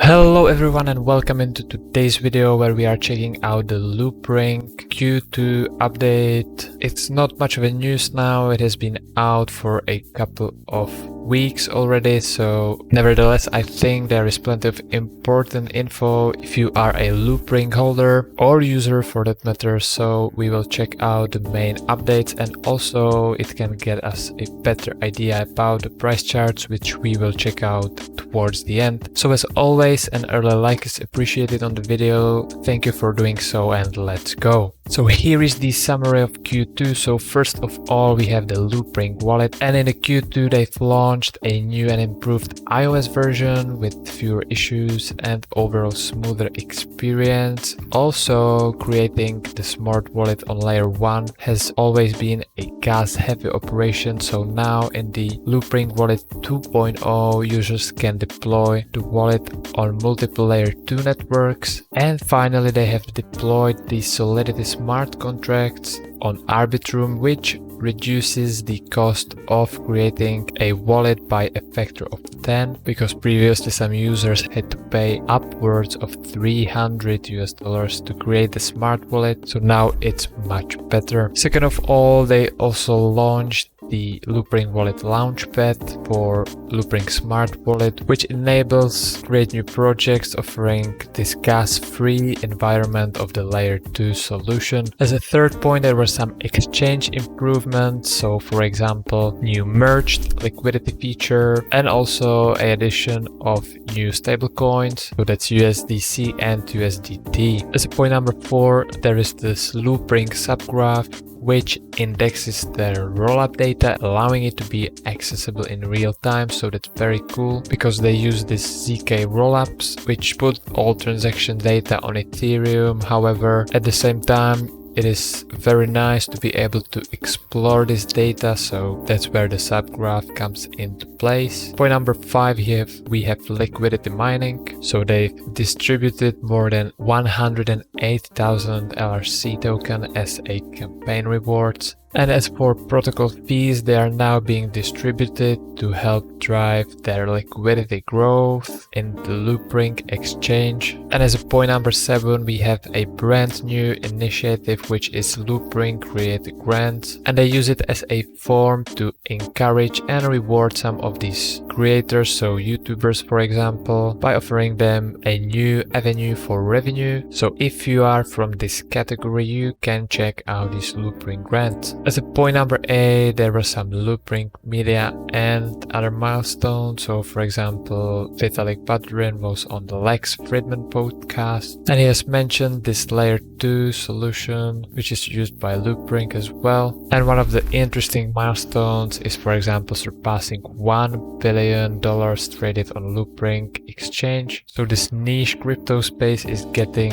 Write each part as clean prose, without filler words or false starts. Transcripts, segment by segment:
Hello everyone and welcome into today's video where we are checking out the Loopring Q2 update. It's not much of a news now, it has been out for a couple of weeks already, so nevertheless I think there is plenty of important info if you are a Loopring holder or user for that matter. So we will check out the main updates and also it can get us a better idea about the price charts, which we will check out towards the end. So as always, an early like is appreciated on the video. Thank you for doing so and let's go. So here is the summary of Q2. So first of all we have the Loopring wallet, and in the Q2 they've launched a new and improved iOS version with fewer issues and overall smoother experience. Also, creating the smart wallet on layer 1 has always been a gas heavy operation, so now in the Loopring wallet 2.0 users can deploy the wallet on multiple layer 2 networks. And finally they have deployed the Solidity smart contracts on Arbitrum, which reduces the cost of creating a wallet by a factor of 10, because previously some users had to pay upwards of $300 to create the smart wallet, so now it's much better. Second of all, they also launched the Loopring Wallet Launchpad for Loopring Smart Wallet, which enables create new projects offering this gas-free environment of the layer 2 solution. As a third point, there were some exchange improvements, so for example new merged liquidity feature and also an addition of new stablecoins, so that's USDC and USDT. As a point number 4, there is this Loopring subgraph which indexes the rollup data, allowing it to be accessible in real time. So that's very cool because they use this ZK rollups which put all transaction data on Ethereum. However, at the same time it is very nice to be able to explore this data, so that's where the subgraph comes into place. Point number 5, we have liquidity mining. So they've distributed more than 108,000 LRC token as a campaign rewards. And as for protocol fees, they are now being distributed to help drive their liquidity growth in the Loopring exchange. And as a point number 7, we have a brand new initiative which is Loopring Create Grants, and they use it as a form to encourage and reward some of these creators, so YouTubers for example, by offering them a new avenue for revenue. So if you are from this category, you can check out these Loopring grants. As a point number 8, there were some Loopring media and other milestones. So for example, Vitalik Buterin was on the Lex Fridman podcast and he has mentioned this layer 2 solution which is used by Loopring as well. And one of the interesting milestones is for example surpassing $1 billion traded on Loopring exchange. So this niche crypto space is getting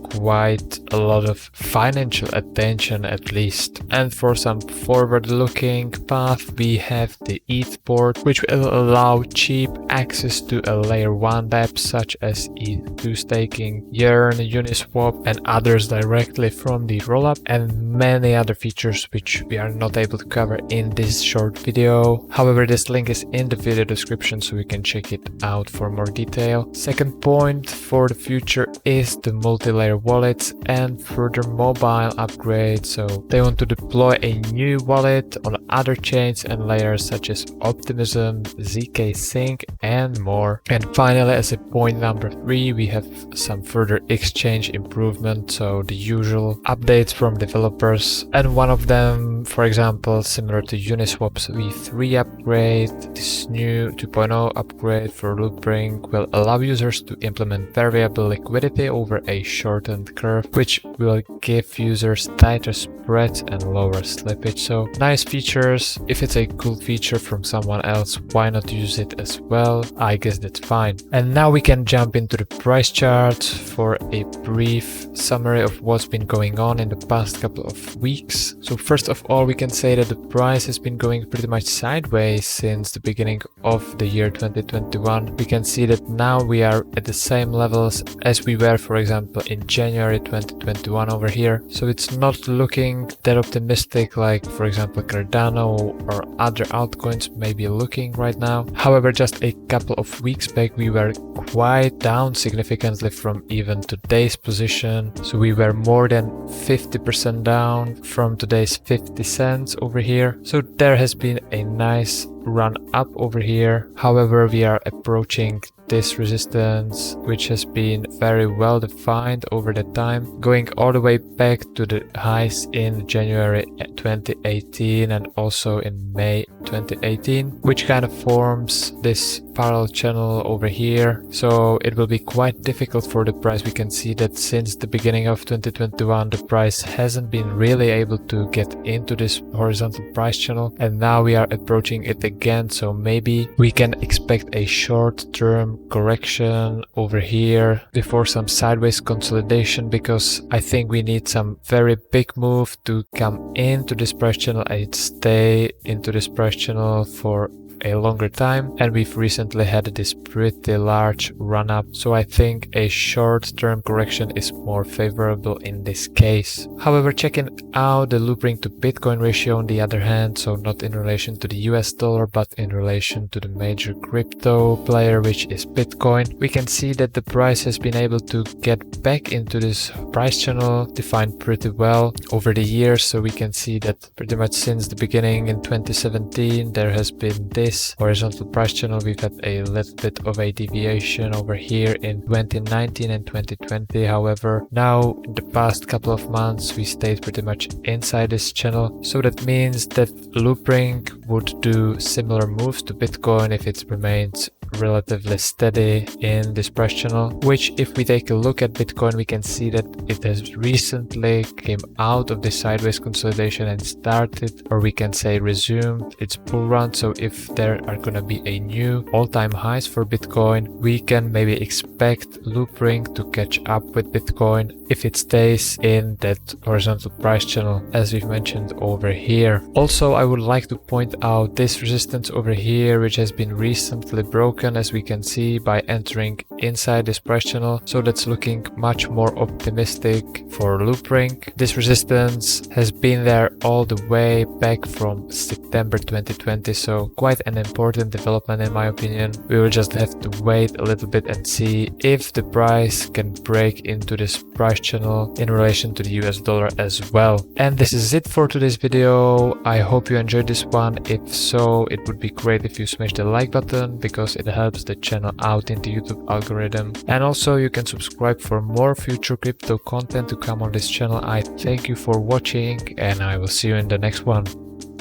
quite a lot of financial attention at least. And for some forward-looking path, we have the ETH port, which will allow cheap access to a layer 1 dApps such as ETH2 staking, Yearn, Uniswap and others directly from the rollup, and many other features which we are not able to cover in this short video. However, this link is in the video description so you can check it out for more detail. Second point for the future is the multi-layer wallets and further mobile upgrades. So they want to deploy a new wallet on other chains and layers such as Optimism, ZK Sync and more. And finally, as a point number 3, we have some further exchange improvement, so the usual updates from developers, and one of them, for example, similar to Uniswap's V3 upgrade, this new 2.0 upgrade for Loopring will allow users to implement variable liquidity over a shortened curve, which will give users tighter spreads and lower slippage. So nice features. If it's a cool feature from someone else, why not use it as well? I guess that's fine. And now we can jump into the price chart for a brief summary of what's been going on in the past couple of weeks. So first of all, we can say that the price has been going pretty much sideways since the beginning of the year 2021. We can see that now we are at the same levels as we were, for example, in January 2021 over here. So it's not looking that optimistic like, for example, Cardano or other altcoins may be looking right now. However, just a couple of weeks back we were quite down significantly from even today's position. So we were more than 50% down from today's 50 cents over here. So there has been a nice run up over here. However, we are approaching this resistance, which has been very well defined over the time, going all the way back to the highs in January 2018 and also in May 2018, which kind of forms this parallel channel over here. So it will be quite difficult for the price. We can see that since the beginning of 2021 the price hasn't been really able to get into this horizontal price channel, and now we are approaching it again. So maybe we can expect a short-term correction over here before some sideways consolidation, because I think we need some very big move to come into this price channel and stay into this price channel for a longer time, and we've recently had this pretty large run up, so I think a short-term correction is more favorable in this case. However, checking out the Loopring to Bitcoin ratio on the other hand, so not in relation to the US dollar but in relation to the major crypto player, which is Bitcoin, we can see that the price has been able to get back into this price channel defined pretty well over the years. So we can see that pretty much since the beginning in 2017 there has been this horizontal price channel. We've had a little bit of a deviation over here in 2019 and 2020. However, now in the past couple of months we stayed pretty much inside this channel. So that means that Loopring would do similar moves to Bitcoin if it remains relatively steady in this price channel, which if we take a look at Bitcoin we can see that it has recently came out of the sideways consolidation and started, or we can say resumed, its bull run. So if there are gonna be a new all-time highs for Bitcoin, we can maybe expect Loopring to catch up with Bitcoin if it stays in that horizontal price channel as we've mentioned over here. Also, I would like to point out this resistance over here, which has been recently broken, as we can see, by entering inside this price channel. So that's looking much more optimistic for Loopring. This resistance has been there all the way back from September 2020, so quite an important development in my opinion. We will just have to wait a little bit and see if the price can break into this price channel in relation to the US dollar as well. And this is it for today's video. I hope you enjoyed this one. If so, it would be great if you smash the like button because it helps the channel out in the YouTube algorithm. And also you can subscribe for more future crypto content to come on this channel. I thank you for watching and I will see you in the next one.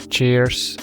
Cheers!